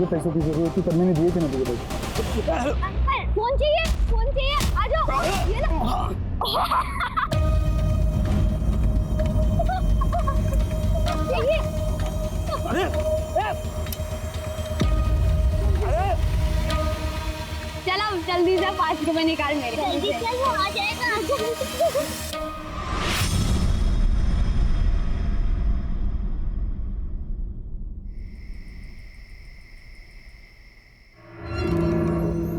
पैसों की जरूरत थी, पर मैंने दिए थे ना तुझे पैसे। फोन चाहिए, फोन चाहिए, आ जाओ। ये लो। चाहिए। अरे अरे चलो जल्दी से 5 रुपए निकाल मेरे। जल्दी चल, वो आ जाएगा।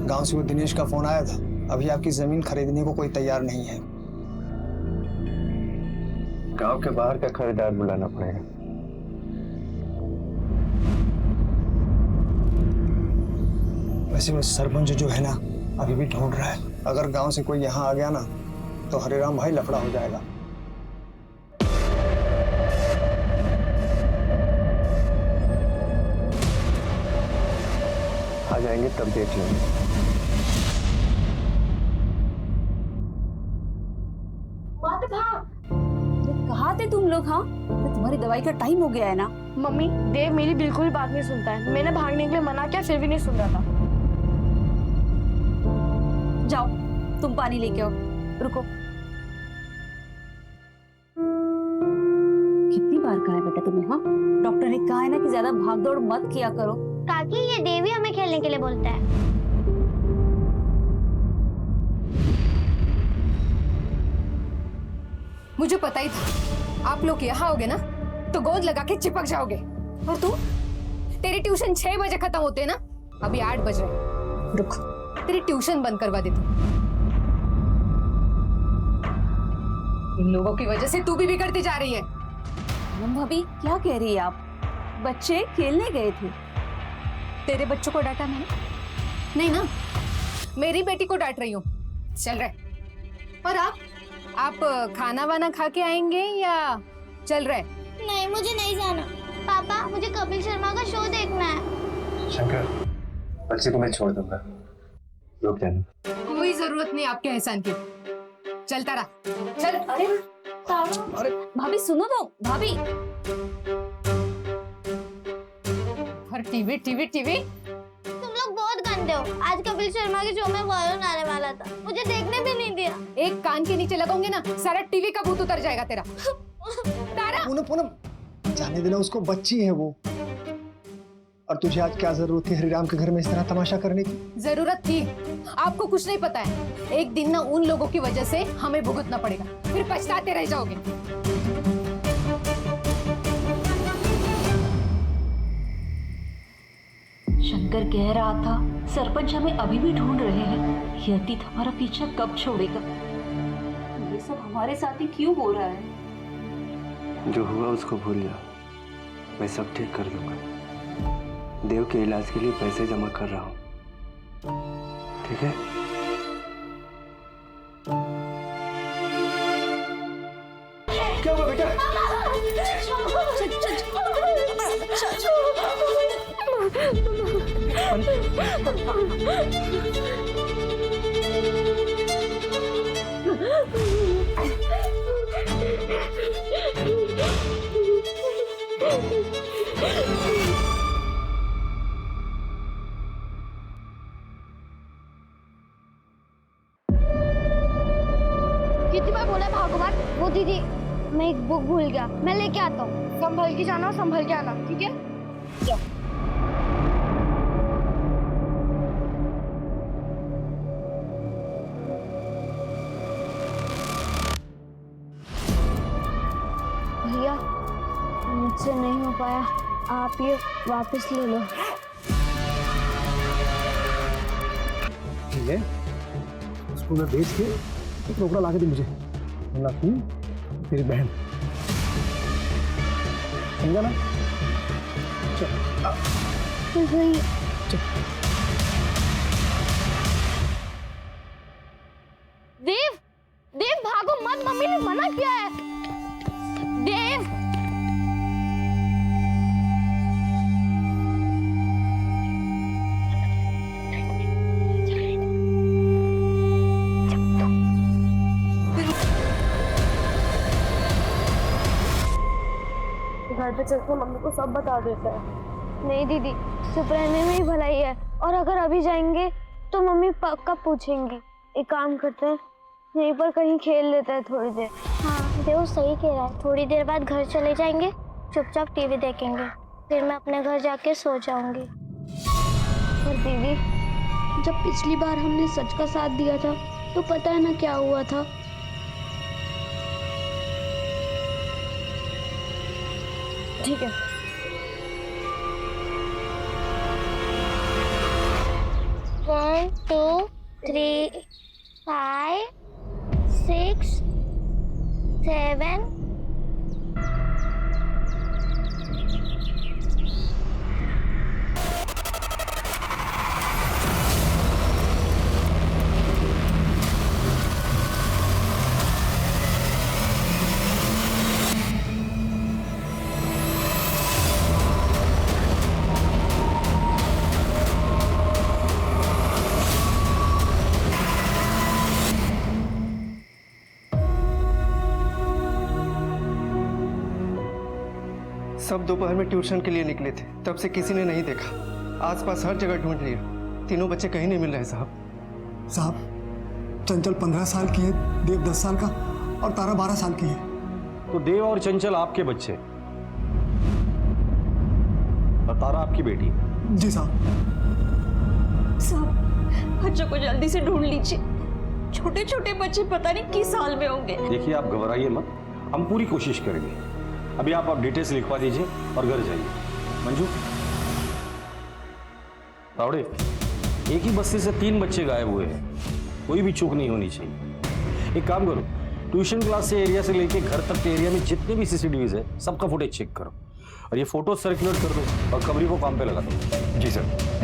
गांव से वो दिनेश का फोन आया था। अभी आपकी जमीन खरीदने को कोई तैयार नहीं है। गांव के बाहर का खरीदार बुलाना पड़ेगा। वैसे वो सरपंच जो है ना, अभी भी ढूंढ रहा है। अगर गांव से कोई यहाँ आ गया ना, तो हरिराम भाई लफड़ा हो जाएगा। आ जाएंगे तब देख लेंगे। कहाँ थे तुम लोग? हाँ, तो तुम्हारी दवाई का टाइम हो गया है ना। मम्मी, देव मेरी बिल्कुल भी बात नहीं सुनता है। मैंने भागने के लिए मना किया, फिर भी नहीं सुन रहा था। जाओ तुम पानी लेके आओ। रुको, कितनी बार कहा है बेटा तुम्हें? हाँ, डॉक्टर ने कहा है ना कि ज्यादा भाग दौड़ मत किया करो। काकी, ये देवी हमें खेलने के लिए बोलता है। मुझे पता ही था आप लोग यहाँ आओगे ना तो गोद लगा के चिपक जाओगे। और तू, तेरी ट्यूशन 6 बजे खत्म होते है ना, अभी 8 बज रहे। रुक, तेरी ट्यूशन बंद करवा देती। इन लोगों की वजह से तू भी बिगड़ती जा रही है। भाभी क्या कह रही है आप? बच्चे खेलने गए थे। तेरे बच्चों को डांटा मैंने? नहीं ना, मेरी बेटी को डांट रही हूँ। चल रहे। और आप खाना वाना खा के आएंगे या चल रहे? नहीं, मुझे नहीं जाना। पापा, मुझे कपिल शर्मा का शो देखना है। शंकर, बच्चे को मैं छोड़ दूंगा, रुक जाना। कोई जरूरत नहीं आपके एहसान की। चल तारा, चल। अरे भाभी सुनो तो, भाभी। और टीवी टीवी टीवी। तुम लोग बहुत गंदे हो। आज कपिल शर्मा के शो में वायरल आने वाला था, मुझे देखने भी नहीं दिया। एक कान के नीचे लगाऊंगे ना, सारा टीवी का भूत उतर जाएगा तेरा। तारा, पूनम पूनम, जाने देना उसको, बच्ची है वो। और तुझे आज क्या जरूरत थी हरिराम के घर में इस तरह तमाशा करने की? जरूरत थी। आपको कुछ नहीं पता है, एक दिन ना उन लोगों की वजह से हमें भुगतना पड़ेगा, फिर पछताते रह जाओगे। शंकर कह रहा था सरपंच हमें अभी भी ढूंढ रहे हैं। ये अतीत हमारा पीछा कब छोड़ेगा? ये सब हमारे साथ ही क्यों हो रहा है? जो हुआ उसको भूल जा, मैं सब ठीक कर दूंगा। देव के इलाज के लिए पैसे जमा कर रहा हूँ, ठीक है? क्या हुआ बेटा? कितनी बार बोला भगवान। वो दीदी, मैं एक बुक भूल गया, मैं लेके आता हूँ। संभल के जाना, संभल के आना, ठीक है? भैया, मुझसे नहीं हो पाया, आप ये वापस ले लो। ठीक है, उसको मैं बेच के एक रोकड़ा ला के दी मुझे, वरना तू तेरी बहन। समझा ना? चल देव, देव भागो मत, मम्मी ने मना किया है। देव, घर पे चलकर मम्मी को सब बता देता है। नहीं दीदी, चुप रहने में ही भलाई है। और अगर अभी जाएंगे तो मम्मी कब पूछेंगी। एक काम करते हैं, यहीं पर कहीं खेल लेते हैं थोड़ी देर। हाँ देव सही कह रहा है, थोड़ी देर बाद घर चले जाएंगे, चुपचाप टीवी देखेंगे, फिर मैं अपने घर जाके सो जाऊंगी। और दीदी, जब पिछली बार हमने सच का साथ दिया था तो पता है ना क्या हुआ था। ठीक है। One, 2, 3, 5, 6, 7. सब दोपहर में ट्यूशन के लिए निकले थे, तब से किसी ने नहीं देखा। आसपास हर जगह ढूंढ लिया, तीनों बच्चे कहीं नहीं मिल रहे साहब। साहब, चंचल 15 साल की है, देव 10 साल का और तारा 12 साल की है। तो देव और चंचल आपके बच्चे और तारा आपकी बेटी। जी साहब। साहब, बच्चों को जल्दी से ढूंढ लीजिए। छोटे छोटे बच्चे पता नहीं किस हाल में होंगे। देखिए, आप घबराइए मत, हम पूरी कोशिश करेंगे। अभी आप डिटेल्स लिखवा दीजिए और घर जाइए। मंजू, तावड़े, एक ही बस्ती से 3 बच्चे गायब हुए हैं, कोई भी चूक नहीं होनी चाहिए। एक काम करो, ट्यूशन क्लास से एरिया से लेके घर तक के एरिया में जितने भी सीसीटीवीज है सबका फुटेज चेक करो और ये फोटो सर्कुलेट कर दो और खबरी को काम पे लगा दो। जी सर।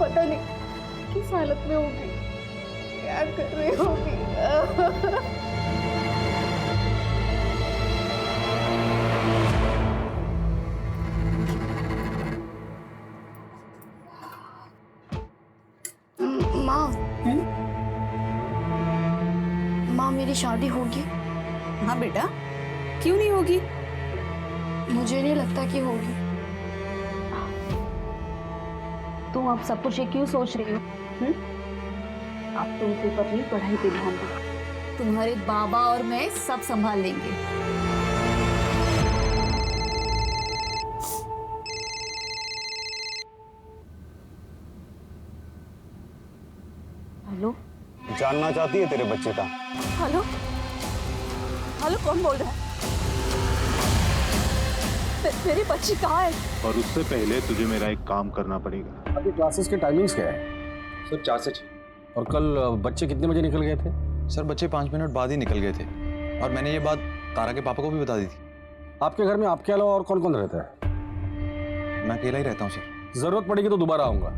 पता नहीं किस हालत में होगी, क्या कर रही होगी। माँ, मेरी शादी होगी? हाँ बेटा, क्यों नहीं होगी? मुझे नहीं लगता कि होगी। तुम अब सब कुछ ये क्यों सोच रही हो? अब तुम सिर्फ अपनी पढ़ाई पे ध्यान दो। तुम्हारे बाबा और मैं सब संभाल लेंगे। हेलो, जानना चाहती है तेरे बच्चे का? हेलो, हेलो, कौन बोल रहा है? मेरी बच्ची कहाँ है? और उससे पहले तुझे मेरा एक काम करना पड़ेगा। आपकी क्लासेस के टाइमिंग्स क्या है? सर 4 से 6। और कल बच्चे कितने बजे निकल गए थे? सर बच्चे 5 मिनट बाद ही निकल गए थे और मैंने ये बात तारा के पापा को भी बता दी थी। आपके घर में आपके अलावा और कौन कौन रहता है? मैं अकेला ही रहता हूँ सर। जरूरत पड़ेगी तो दोबारा आऊंगा।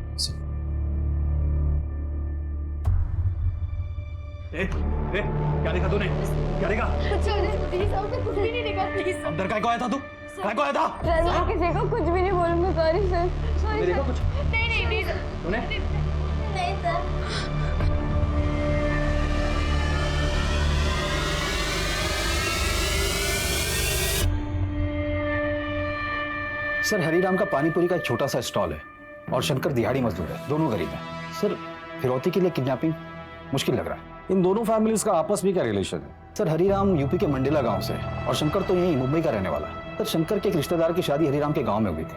क्या देखा तूने? क्या देखा? कुछ भी नहीं देखा, प्लीज। अंदर काय को आया था तू? काय को आया था? सर, मैं किसी को कुछ भी नहीं बोलूंगा। सॉरी सर, सॉरी देखा सर। कुछ? नहीं सर। तूने? नहीं सर। सर, हरीराम का पानीपुरी का एक छोटा सा स्टॉल है और शंकर दिहाड़ी मजदूर है, दोनों गरीब हैं। सर, फिरौती के लिए किडनैपिंग मुश्किल लग रहा है। इन दोनों फैमिलीज का आपस में क्या रिलेशन है? सर, हरीराम यूपी के मंडेला गांव से है और शंकर तो यहीं मुंबई का रहने वाला है। सर, शंकर के एक रिश्तेदार की शादी हरीराम के गांव में हुई थी,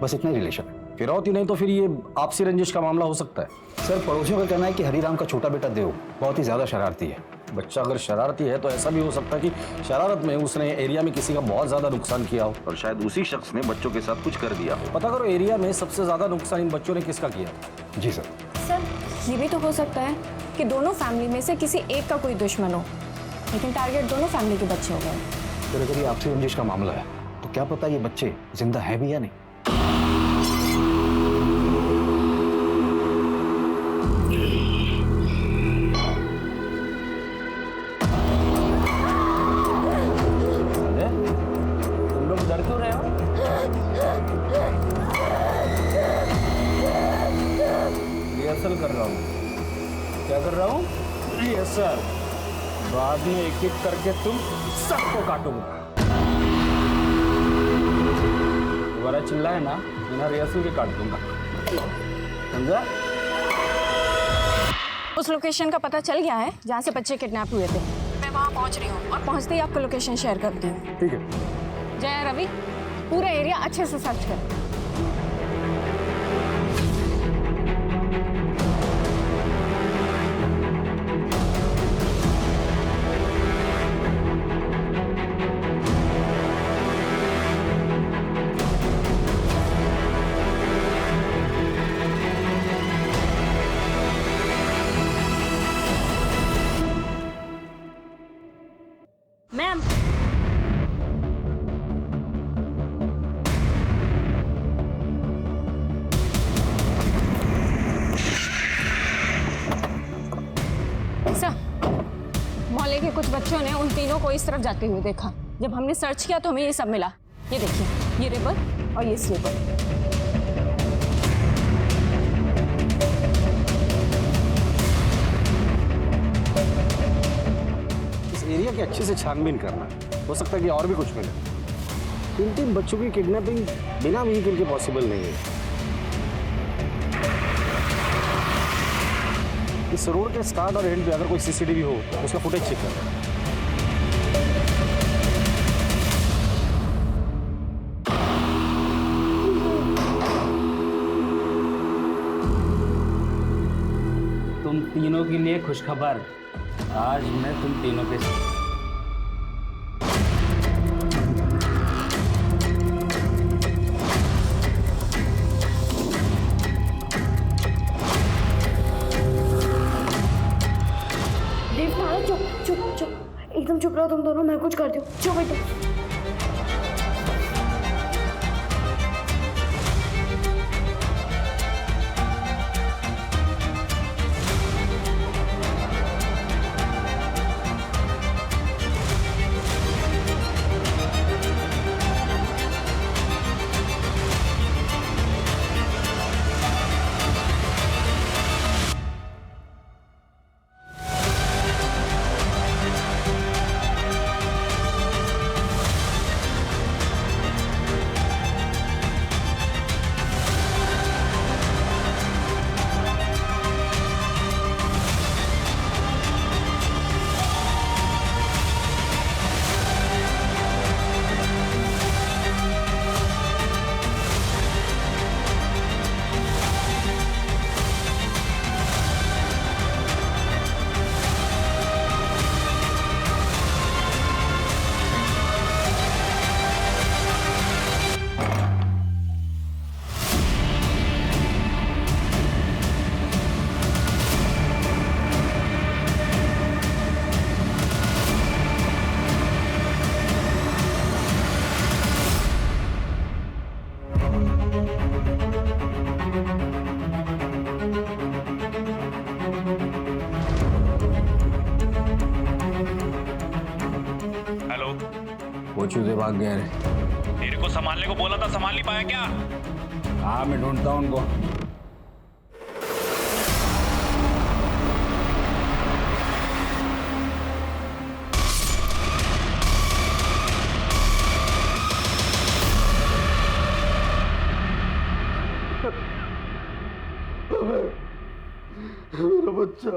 बस इतना ही रिलेशन है। फिरौती नहीं तो फिर ये आपसी रंजिश का मामला हो सकता है। सर, पड़ोसियों का कहना है कि हरीराम का छोटा बेटा देव बहुत ही ज्यादा शरारती है। बच्चा अगर शरारती है तो ऐसा भी हो सकता है कि शरारत में उसने एरिया में किसी का बहुत ज्यादा नुकसान किया हो और शायद उसी शख्स ने बच्चों के साथ कुछ कर दिया हो। पता करो एरिया में सबसे ज्यादा नुकसान इन बच्चों ने किसका किया। जी सर। सर, ये भी तो हो सकता है कि दोनों फैमिली में से किसी एक का कोई दुश्मन हो, लेकिन टारगेट दोनों फैमिली के बच्चे हो गए। सर, अगर ये आपसी रंजिश का मामला है तो क्या पता ये बच्चे जिंदा हैं भी या नहीं। रहा हूँ? Yes sir. बाद में एक एक करके तुम सबको काटूंगा। दोबारा चिल्लाए ना, बिना रिहर्सल के काट दूंगा, समझा? उस लोकेशन का पता चल गया है जहाँ से बच्चे किडनैप हुए थे। मैं वहाँ पहुँच रही हूँ और पहुँचते ही आपको लोकेशन शेयर करती हूँ। ठीक है। जय रवि, पूरा एरिया अच्छे से सर्च कर। मैम, ऐसा मोहल्ले के कुछ बच्चों ने उन तीनों को इस तरफ जाते हुए देखा। जब हमने सर्च किया तो हमें ये सब मिला। ये देखिए, ये रिबन और ये स्लीपर। एरिया की अच्छे से छानबीन करना, हो सकता है कि और भी कुछ मिले। तीन बच्चों की किडनैपिंग बिना व्हीकल के पॉसिबल नहीं है। इस रोड के स्टार्ट और एंड पे अगर कोई सीसीटीवी हो तो उसका फुटेज चेक करना। तुम तीनों के लिए खुशखबर, आज मैं तुम तीनों के साथ। देव, चुप चुप चुप, एकदम चुप रहो तुम दोनों, मैं कुछ करती हूँ। चुप बेटा। वो चूजे भाग गए रे। तेरे को संभालने को बोला था, संभाल नहीं पाया क्या? हाँ, मैं ढूंढता हूँ उनको। मेरा बच्चा,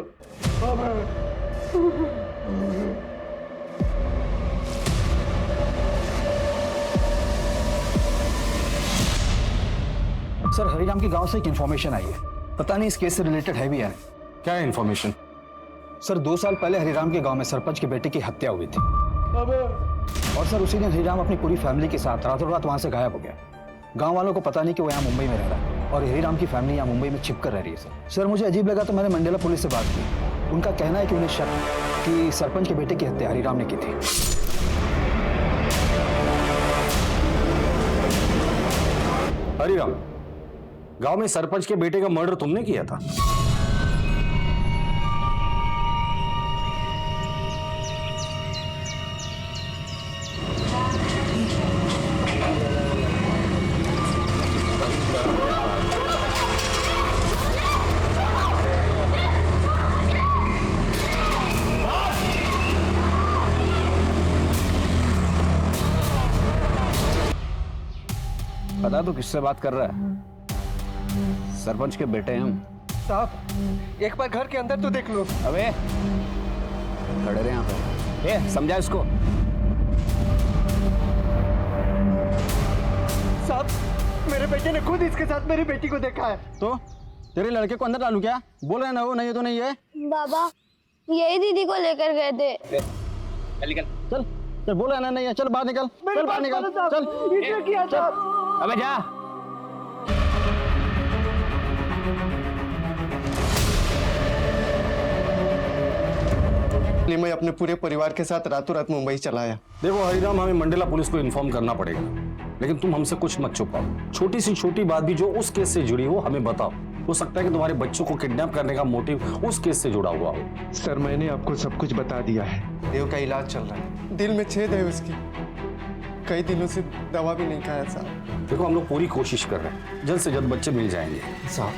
सर, हरिराम के गांव से एक इन्फॉर्मेशन आई है। पता नहीं इस केस से रिलेटेड है भी या नहीं। क्या इन्फॉर्मेशन? सर, 2 साल पहले हरिराम के गांव में सरपंच के बेटे की हत्या हुई थी। और सर, उसी दिन हरिराम अपनी पूरी फैमिली के साथ रातों रात वहां से गायब हो गया। गांव वालों को पता नहीं कि वो यहाँ मुंबई में रह रहा है और हरिराम की फैमिली यहाँ मुंबई में छिप कर रह रही है। सर, मुझे अजीब लगा तो मैंने मंडेला पुलिस से बात की। उनका कहना है कि उन्हें शक कि सरपंच के बेटे की हत्या हरिराम ने की थी। हरिराम, गांव में सरपंच के बेटे का मर्डर तुमने किया था? पता तो किससे बात कर रहा है? सरपंच के बेटे हैं हम। साहब एक बार घर के अंदर तो देख लो। अबे खड़े रहे यहाँ पे। ए, समझा इसको। साहब मेरे बेटे ने खुद इसके साथ मेरी बेटी को देखा है। तो तेरे लड़के को अंदर डालू क्या? बोल रहे ना वो, नहीं तो नहीं है। बाबा यही दीदी को लेकर गए थे। निकल चल चल, बोल रहे ना नहीं है, चल बाहर निकल, चल बाहर निकल, चल। किया साहब। अबे जा। मैं अपने पूरे परिवार के साथ रातों रात मुंबई चला आया। देखो हरिराम, हमें मंडेला पुलिस को इन्फॉर्म करना पड़ेगा, लेकिन तुम हमसे कुछ मत छुपाओ। छोटी सी छोटी बात भी जो उस केस से जुड़ी हो हमें बताओ। हो सकता है कि तुम्हारे बच्चों को किडनैप करने का मोटिव उस केस से जुड़ा हुआ हो। सर मैंने आपको सब कुछ बता दिया है। देव का इलाज चल रहा है, दिल में छेद है उसकी, कई दिनों से दवा भी नहीं खाया साहब। देखो हम लोग पूरी कोशिश कर रहे हैं, जल्द से जल्द बच्चे मिल जाएंगे साहब।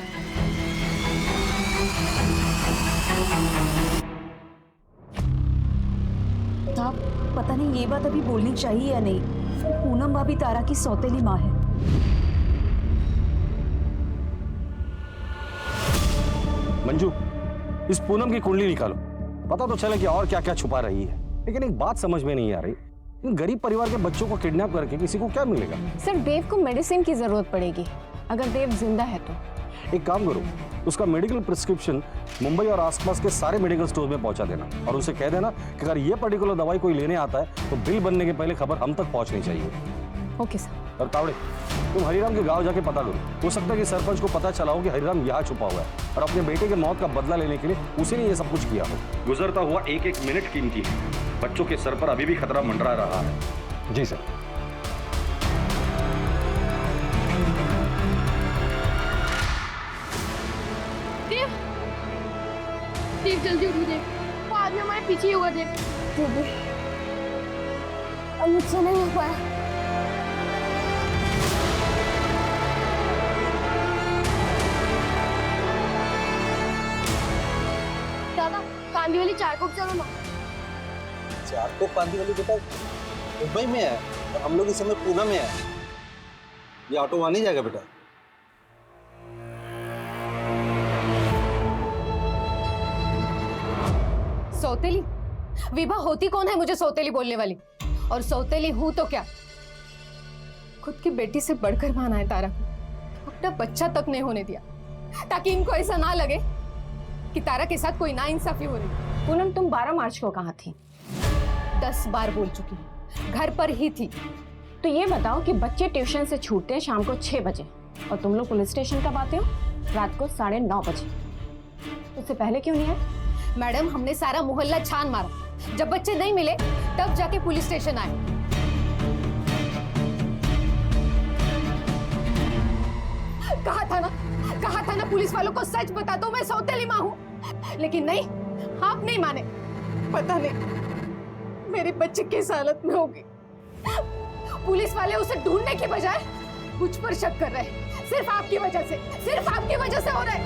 साहब पता नहीं ये बात अभी बोलनी चाहिए या नहीं, पूनम भाभी तारा की सौतेली माँ है। मंजू, इस पूनम की कुंडली निकालो, पता तो चले कि और क्या क्या छुपा रही है। लेकिन एक बात समझ में नहीं आ रही, इन गरीब परिवार के बच्चों को किडनैप करके किसी को क्या मिलेगा? सर देव को मेडिसिन की जरूरत पड़ेगी, अगर देव जिंदा है तो। एक काम करो, उसका मेडिकल प्रिस्क्रिप्शन मुंबई और आसपास के सारे मेडिकल स्टोर में पहुंचा देना और उसे कह देना कि अगर ये पर्टिकुलर दवाई कोई लेने आता है तो बिल बनने के पहले खबर हम तक पहुंचनी चाहिए। Okay sir. और तावड़े, तुम हरिराम के गांव जाके पता करो, हो सकता है कि सरपंच को पता चला हो कि हरिराम यहाँ छुपा हुआ है और अपने बेटे के मौत का बदला लेने के लिए उसी ने ये सब कुछ किया हो। गुजरता हुआ एक एक मिनट कीमती है, बच्चों के सर पर अभी भी खतरा मंडरा रहा है। जी सर। देव जल्दी उठो देव, वो आदमी हमारे पीछे ही होगा देव। अब मुझसे नहीं हो पाया। दादा कांदी वाली चाय को चलो ना। चार को कांदी वाली बेटा मुंबई में है और हम लोग इस समय पूना में है। ये ऑटो वहां नहीं जाएगा बेटा। सौतेली? विभा होती कौन है मुझे सौतेली बोलने वाली? और सौतेली हूं तो क्या? खुद की बेटी से बढ़कर माना है तारा को, अपना बच्चा तक नहीं होने दिया ताकि इनको ऐसा ना लगे कि तारा के साथ कोई नाइंसाफी हो रही। पूनम तुम 12 मार्च को कहाँ थी? 10 बार बोल चुकी हूँ, घर पर ही थी। तो ये बताओ कि बच्चे ट्यूशन से छूटते हैं शाम को 6 बजे और तुम लोग पुलिस स्टेशन कब आते हो? रात को 9:30 बजे। उससे पहले क्यों नहीं आए? मैडम हमने सारा मोहल्ला छान मारा, जब बच्चे नहीं मिले तब जाके पुलिस स्टेशन आए। कहा था ना पुलिस वालों को सच बता दो, मैं सौतेली माँ हूँ। लेकिन नहीं, आप नहीं माने। पता नहीं मेरे बच्चे किस हालत में होगी। पुलिस वाले उसे ढूंढने की बजाय मुझ पर शक कर रहे हैं, सिर्फ आपकी वजह से हो रहा है।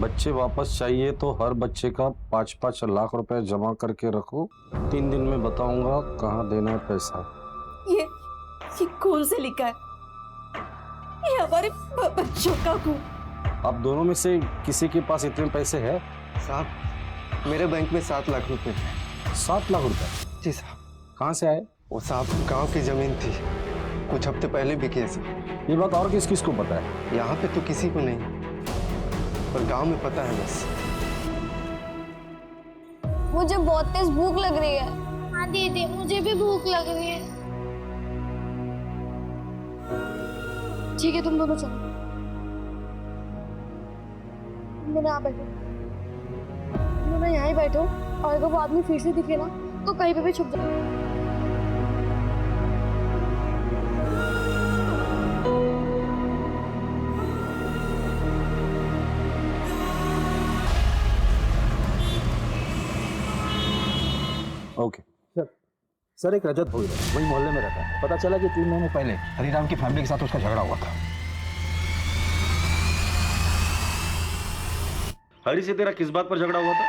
बच्चे वापस चाहिए तो हर बच्चे का 5-5 लाख रुपए जमा करके रखो, 3 दिन में बताऊंगा कहाँ देना है पैसा। ये कौन से लिखा है? ये हमारे बच्चों का को। आप दोनों में से किसी के पास इतने पैसे हैं? साहब मेरे बैंक में 7 लाख रुपए। 7 लाख रुपए? जी साहब। कहाँ से आए? वो साहब गांव की जमीन थी, कुछ हफ्ते पहले बिकी है साहब। ये बात और किस किस को पता है? यहाँ पे तो किसी को नहीं, पर गांव में पता है बस। मुझे बहुत तेज भूख लग रही है। हाँ दीदी मुझे भी भूख लग रही है। ठीक है तुम दोनों चलो, तुम दोनों यहाँ बैठो, तुम दोनों यहाँ ही बैठो और अगर वो आदमी फिर से दिखे ना तो कहीं पे भी छुप जाओ। Okay sir. सर एक रजत भोई है, वही मोहल्ले में रहता है। पता चला कि 3 महीने पहले हरिराम की फैमिली के साथ उसका झगड़ा हुआ था। हरी से तेरा किस बात पर झगड़ा हुआ था?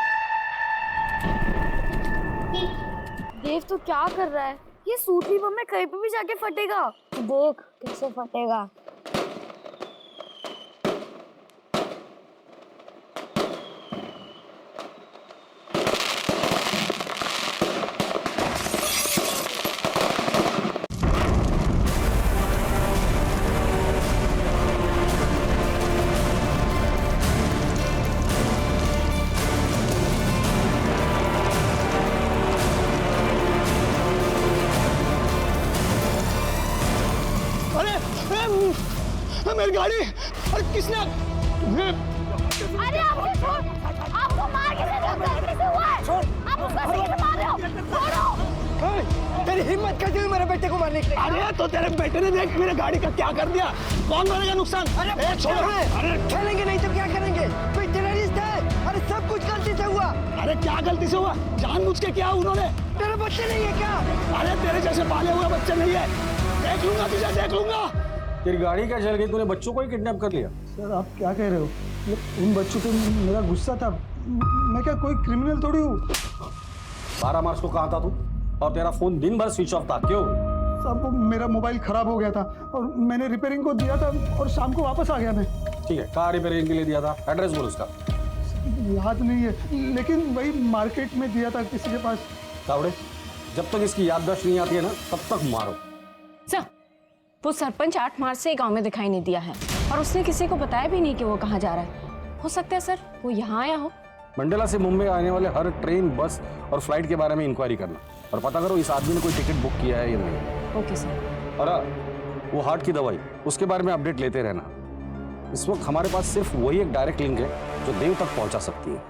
देव तो क्या कर रहा है? ये सूतली बम में कहीं पे भी जाके फटेगा। देख कैसे फटेगा। मेरी गाड़ी! अरे किसने? अरे आपको मार कैसे हुआ है? आप उसको कैसे मार रहे हो? छोड़ो! तेरी हिम्मत कैसे हुई मेरे बेटे को मारने की? अरे तो तेरे बेटे ने देख मेरे गाड़ी का क्या कर दिया। कौन मारेगा नुकसान? अरे छोड़ो! अरे खेलेंगे नहीं तो क्या करेंगे? कोई टेररिस्ट है? अरे सब कुछ गलती से हुआ। अरे क्या गलती से हुआ? जानबूझ के किया उन्होंने। तेरे बच्चे नहीं है क्या? अरे तेरे जैसे पाले हुए बच्चे नहीं है। देख लूंगा तुझे, देख लूंगा। तेरी गाड़ी क्या जल गई? तूने बच्चों को ही किडनैप कर लिया? सर आप क्या कह रहे हो? उन बच्चों पे मेरा गुस्सा था। मैं क्या कोई क्रिमिनल थोड़ी हूँ। 12 मार्च को कहाँ था तू? और तेरा फोन दिन भर स्विच ऑफ था, क्यों? सब मेरा मोबाइल खराब हो गया था और मैंने रिपेयरिंग को दिया था और शाम को वापस आ गया मैं। ठीक है, कहाँ रिपेयरिंग के लिए दिया था? एड्रेस बोल उसका। याद नहीं है, लेकिन वही मार्केट में दिया था किसी के पास। तावड़े, जब तक इसकी याददाश्त नहीं आती है ना, तब तक मारो। सर, वो सरपंच 8 मार्च से गांव में दिखाई नहीं दिया है और उसने किसी को बताया भी नहीं कि वो कहाँ जा रहा है। हो सकता है सर वो यहाँ आया हो। मंडला से मुंबई आने वाले हर ट्रेन, बस और फ्लाइट के बारे में इंक्वायरी करना और पता करो इस आदमी ने कोई टिकट बुक किया है या नहीं। Okay sir. और वो हार्ट की दवाई, उसके बारे में अपडेट लेते रहना। इस वक्त हमारे पास सिर्फ वही एक डायरेक्ट लिंक है जो देव तक पहुंचा सकती है।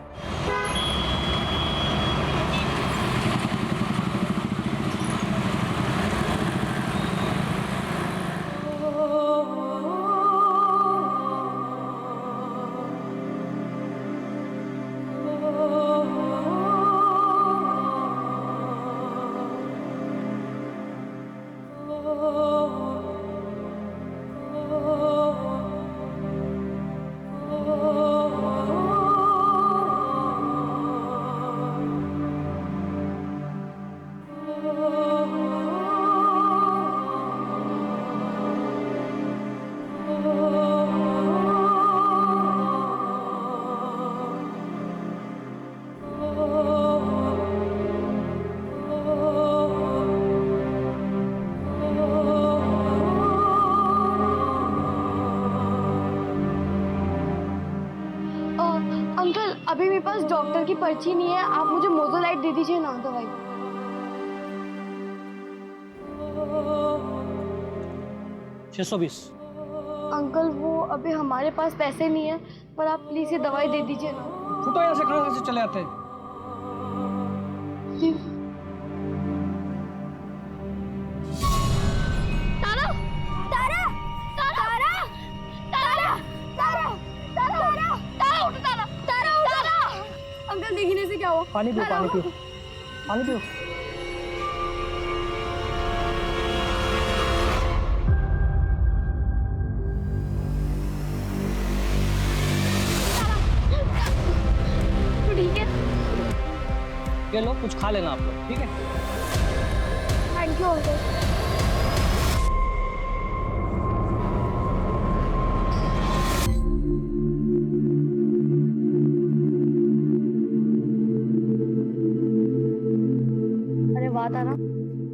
अंकल अभी मेरे पास डॉक्टर की पर्ची नहीं है, आप मुझे मोजोलाइट दे दीजिए ना दवाई। 620। अंकल वो अभी हमारे पास पैसे नहीं है, पर आप प्लीज ये दवाई दे दीजिए ना। फुटो यहाँ से, कहाँ से चले आते हैं? तारा, तारा, तारा, तारा, तारा, तारा, तारा, उठ तारा, तारा, तारा। अंकल देखने से क्या हुआ? पानी पियो, पानी पियो, पानी पियो। ठीक है, ये लो, कुछ खा लेना आप लोग, ठीक है? Thank you uncle. अरे वाह तारा,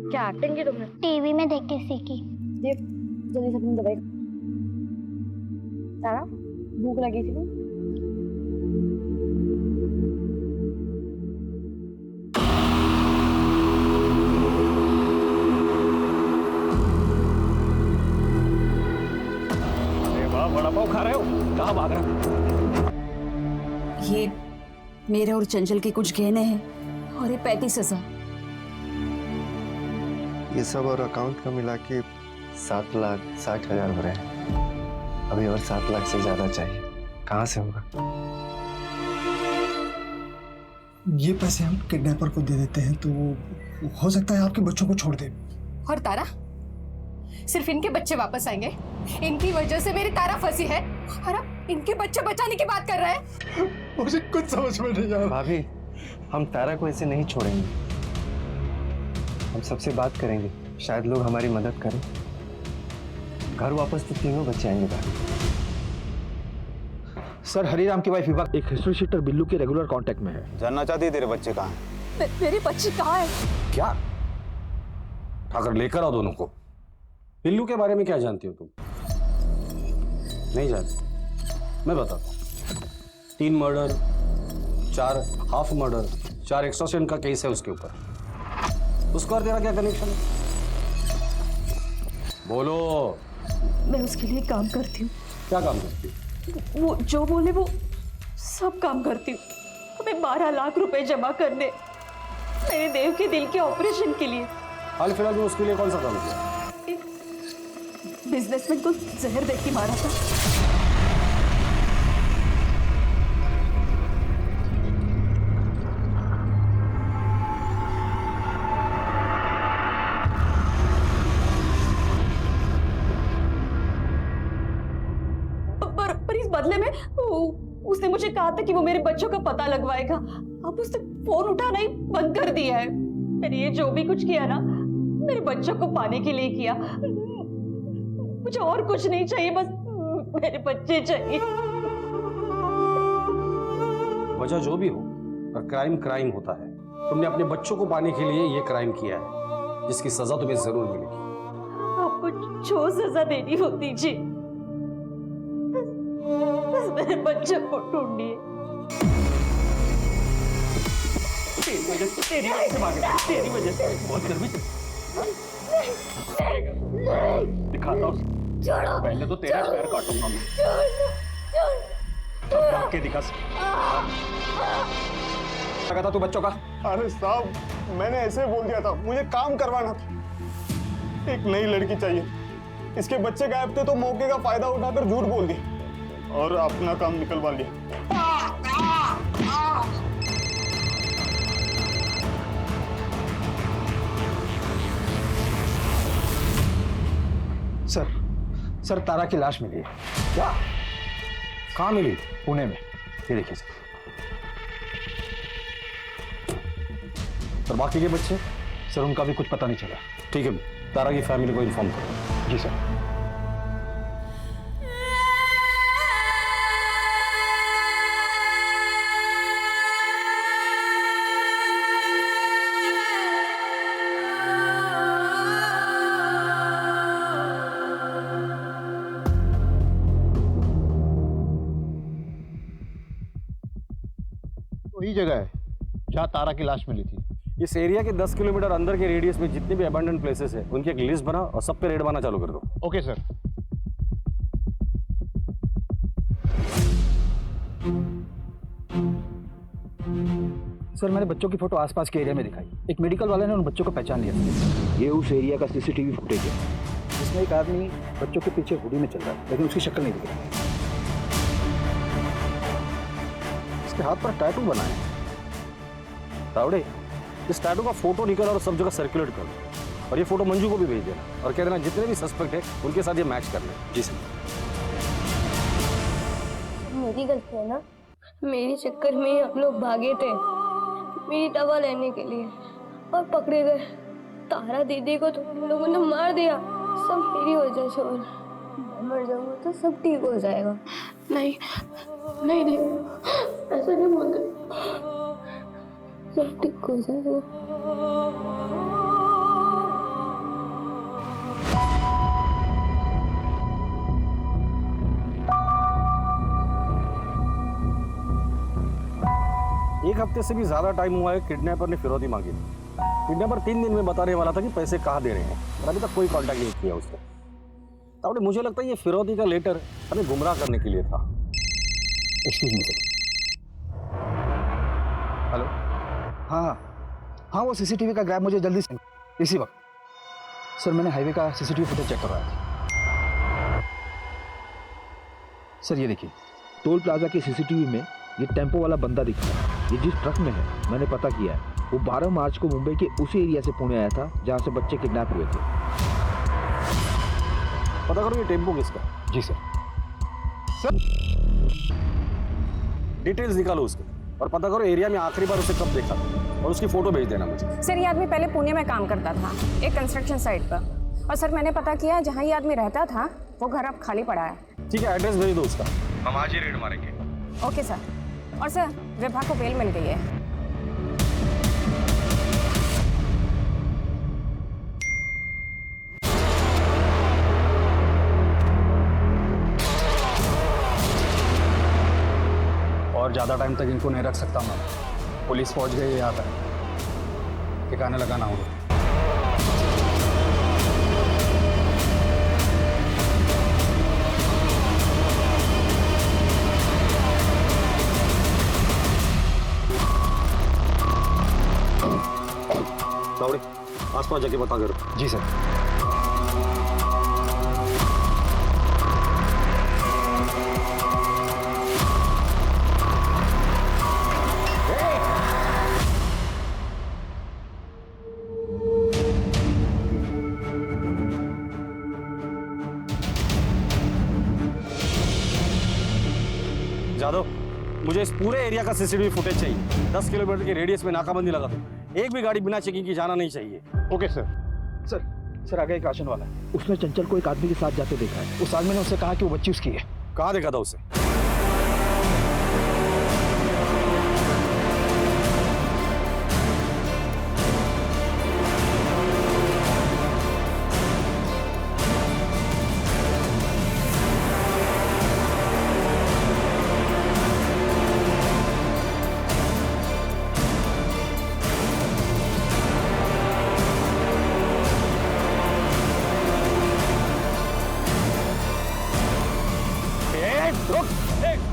क्या एक्टिंग की तुमने? टीवी में देख के सीखी। ये जल्दी से अपनी दवाई। तारा भूख लगी थी ना? बड़ा पाव खा रहे हो? कहाँ भाग रहे हो? ये मेरे और चंचल के कुछ गहने हैं और ये 35,000। ये सब और अकाउंट का मिला के 7,60,000 हो रहे हैं। अभी और 7 लाख से ज्यादा चाहिए, कहाँ से होगा? ये पैसे हम किडनैपर को दे देते हैं तो वो हो सकता है आपके बच्चों को छोड़ दे। और तारा, सिर्फ इनके बच्चे वापस आएंगे? इनकी वजह से मेरी तारा फंसी है और अब इनके बच्चे बचाने की बात कर रहे हैं। मुझे कुछ समझ में नहीं आ रहा। भाभी, हम तारा को ऐसे नहीं छोड़ेंगे। हम सबसे बात करेंगे, शायद लोग हमारी मदद करें। घर वापस तो तीनों बच्चे आएंगे भाभी। सर, हरिराम की वाइफ विभा एक हिस्ट्री शीटर बिल्लू के रेगुलर कांटेक्ट में है। जानना चाहती है तेरे बच्चे कहाँ हैं? मेरी बच्ची कहाँ है? क्या? अगर लेकर आओ दोनों को। बिल्लू के बारे में क्या जानती हो तुम? नहीं जानती? मैं बताता हूँ। 3 मर्डर, 4 हाफ मर्डर, 4 एक्सटॉर्शन का केस है उसके ऊपर। उसका और तेरा क्या कनेक्शन है? बोलो। मैं उसके लिए काम करती हूँ। क्या काम करती हो? वो जो बोले वो सब काम करती हूँ। हमें 12 लाख रुपए जमा करने मेरे देव के दिल के ऑपरेशन के लिए। हाल फिलहाल में उसके लिए कौन सा काम किया? बिजनेसमैन को जहर दे के मारा था। पर इस बदले में उसने मुझे कहा था कि वो मेरे बच्चों का पता लगवाएगा। अब उसने फोन उठाना ही बंद कर दिया है। मैंने ये जो भी कुछ किया ना, मेरे बच्चों को पाने के लिए किया। मुझे और कुछ नहीं चाहिए, बस मेरे बच्चे चाहिए। वजह जो भी हो, पर क्राइम क्राइम होता है। तुमने अपने बच्चों को पाने के लिए ये क्राइम किया है, जिसकी सजा तुम्हें जरूर मिलेगी। आपको जो सजा देनी हो दीजिए, बस मेरे बच्चों को ढूंढिए। तेरी वजह से बहुत गर्मी दिखाता हूँ। पहले तो तेरा पैर काटूंगा मैं। के दिखा क्या था तू बच्चों का? अरे साहब, मैंने ऐसे बोल दिया था, मुझे काम करवाना था। एक नई लड़की चाहिए। इसके बच्चे गायब थे तो मौके का फायदा उठाकर झूठ बोल दिया और अपना काम निकलवा लिया। सर, तारा की लाश मिली है। क्या? कहाँ मिली? पुणे में। ये देखिए सर, बाकी के बच्चे? सर, उनका भी कुछ पता नहीं चला। ठीक है, तारा की फैमिली को इन्फॉर्म करो। जी सर। वही जगह है जहाँ तारा की लाश मिली थी। इस एरिया के 10 किलोमीटर अंदर के रेडियस में जितने भी अबंडन प्लेसेस है, उनकी एक लिस्ट बना और सब पे रेड मारना चालू कर दो। Okay sir. सर, मैंने बच्चों की फोटो आसपास के एरिया में दिखाई। एक मेडिकल वाले ने उन बच्चों को पहचान लिया। ये उस एरिया का सीसीटीवी फुटेज है। इसमें एक आदमी बच्चों के पीछे हुडी में चल रहा है, लेकिन उसकी शक्ल नहीं दिख रही। इसके हाथ पर टैटू बना है। तावड़े, इस टैटू का फोटो निकल और सब जगह सर्कुलेट कर दो, और ये फोटो मंजू को भी भेज देना और कह देना जितने भी सस्पेक्ट है उनके साथ ये मैच कर ले। जी सर। मेरी गलती है ना, मेरे चक्कर में हम लोग भागे थे मेरी दवा लेने के लिए और पकड़े गए। तारा दीदी को तो हम लोगों ने मार दिया। सब मेरी वजह से। और मैं मर जाऊंगा तो सब ठीक हो जाएगा। नहीं नहीं नहीं, ऐसा नहीं बोलते। सब ठीक हो जाएगा। एक हफ्ते से भी ज्यादा टाइम हुआ है किडनैपर ने फिरौती मांगी थी। किडनैपर 3 दिन में बताने वाला था कि पैसे कहाँ दे रहे हैं, और अभी तक कोई कांटेक्ट नहीं किया उसने। तो मुझे लगता है ये फिरौती का लेटर हमें गुमराह करने के लिए था। Excuse me sir. हेलो। हाँ, वो सीसीटीवी का ग्रैब मुझे जल्दी से इसी वक्त। सर, मैंने हाईवे का सीसीटीवी फुटेज चेक करवाया था। सर, ये देखिए, टोल प्लाजा के सीसीटीवी में ये टेम्पो वाला बंदा दिख रहा है। ये जिस ट्रक में है, मैंने पता किया है, वो 12 मार्च को मुंबई के उसी एरिया से पुणे आया था जहां से बच्चे किडनैप हुए थे। पता करो ये टेम्पो किसका। जी सर। डिटेल्स निकालो उसके और पता करो एरिया में आखिरी बार उसे कब देखा और उसकी फोटो भेज देना मुझे। सर ये आदमी पहले पुणे में काम करता था एक कंस्ट्रक्शन साइट पर, और सर मैंने पता किया जहाँ ये आदमी रहता था वो घर अब खाली पड़ा है। ठीक है, एड्रेस भेज दो उसका। हम आज ही रेड मारेंगे। Okay sir. और सर विभा को बेल मिल गई है। और ज़्यादा टाइम तक इनको नहीं रख सकता मैं। पुलिस पहुंच गई है यहाँ पर, ठिकाने लगाना होगा। दौड़े आसपास जाके पता करो। जी सर। जादव, मुझे इस पूरे एरिया का सीसीटीवी फुटेज चाहिए। 10 किलोमीटर के रेडियस में नाकाबंदी लगा दो। एक भी गाड़ी बिना चेकिंग की जाना नहीं चाहिए। Okay sir. सर आगे एक राशन वाला है, उसने चंचल को एक आदमी के साथ जाते देखा है। उस आदमी ने उससे कहा कि वो बच्ची उसकी है। कहाँ देखा था उसे?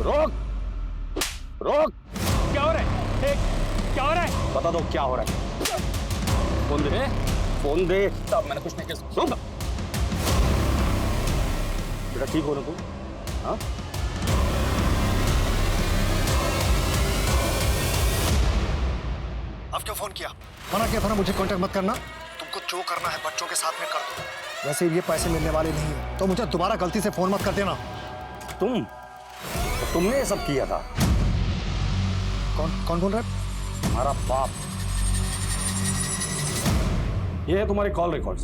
रोक रोक। क्या हो रहा है? क्या हो रहा है? बता दो क्या हो रहा है। फोन दे, फोन दे। तब मैंने कुछ नहीं किया। बेटा ठीक हो ना तुम? हाँ अब क्यों फोन किया? मना किया था ना मुझे कांटेक्ट मत करना। तुमको जो करना है बच्चों के साथ में कर दो। वैसे ये पैसे मिलने वाले नहीं है तो मुझे दोबारा गलती से फोन मत कर देना। तुमने ये सब किया था? कौन बोल रहा है? हमारा बाप। ये है तुम्हारे कॉल रिकॉर्ड्स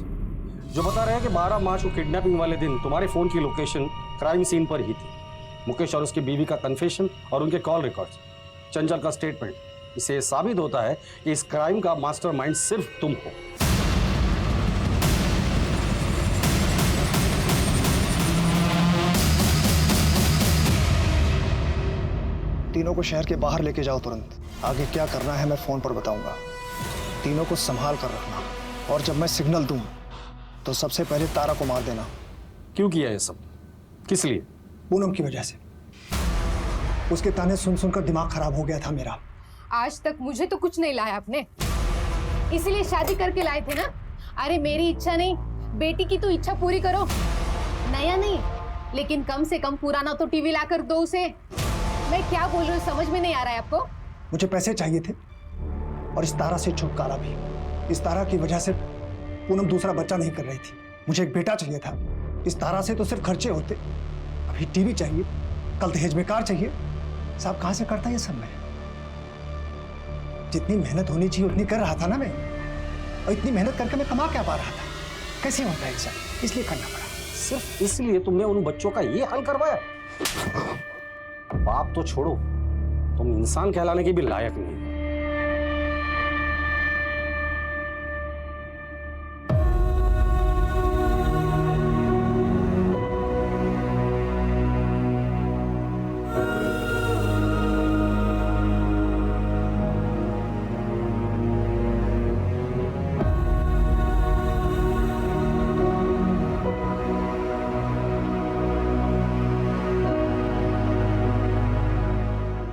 जो बता रहे हैं कि 12 मार्च को किडनैपिंग वाले दिन तुम्हारे फोन की लोकेशन क्राइम सीन पर ही थी। मुकेश और उसकी बीवी का कन्फेशन और उनके कॉल रिकॉर्ड्स, चंचल का स्टेटमेंट, इससे साबित होता है कि इस क्राइम का मास्टरमाइंड सिर्फ तुम हो। तीनों को शहर के बाहर लेके जाओ तुरंत। आगे क्या करना है मैं फोन पर बताऊंगा। तीनों को संभाल कर रखना और जब मैं सिग्नल दूं तो सबसे पहले तारा को मार देना। क्यों किया ये सब? किस लिए? पूनम की वजह से। उसके ताने सुन सुनकर दिमाग खराब हो गया था मेरा। आज तक मुझे तो कुछ नहीं लाया आपने, इसीलिए शादी करके लाए थे ना। अरे मेरी इच्छा नहीं, बेटी की तो इच्छा पूरी करो। नया नहीं लेकिन कम से कम पुराना तो टीवी लाकर दो उसे। मैं क्या बोल रही हूँ समझ में नहीं आ रहा है आपको? मुझे पैसे चाहिए थे और इस तारा से छुटकारा भी। इस तारा की वजह से पूनम दूसरा बच्चा नहीं कर रही थी। मुझे एक बेटा चाहिए था। इस तारा से तो सिर्फ खर्चे होते। अभी टीवी चाहिए, कल दहेज में कार चाहिए। साहब कहाँ से करता ये सब मैं? जितनी मेहनत होनी चाहिए उतनी कर रहा था ना मैं, और इतनी मेहनत करके मैं कमा क्या पा रहा था? कैसे होता है सब? इसलिए करना पड़ा। सिर्फ इसलिए तुमने उन बच्चों का ये हाल करवाया? बाप तो छोड़ो, तुम इंसान कहलाने के भी लायक नहीं।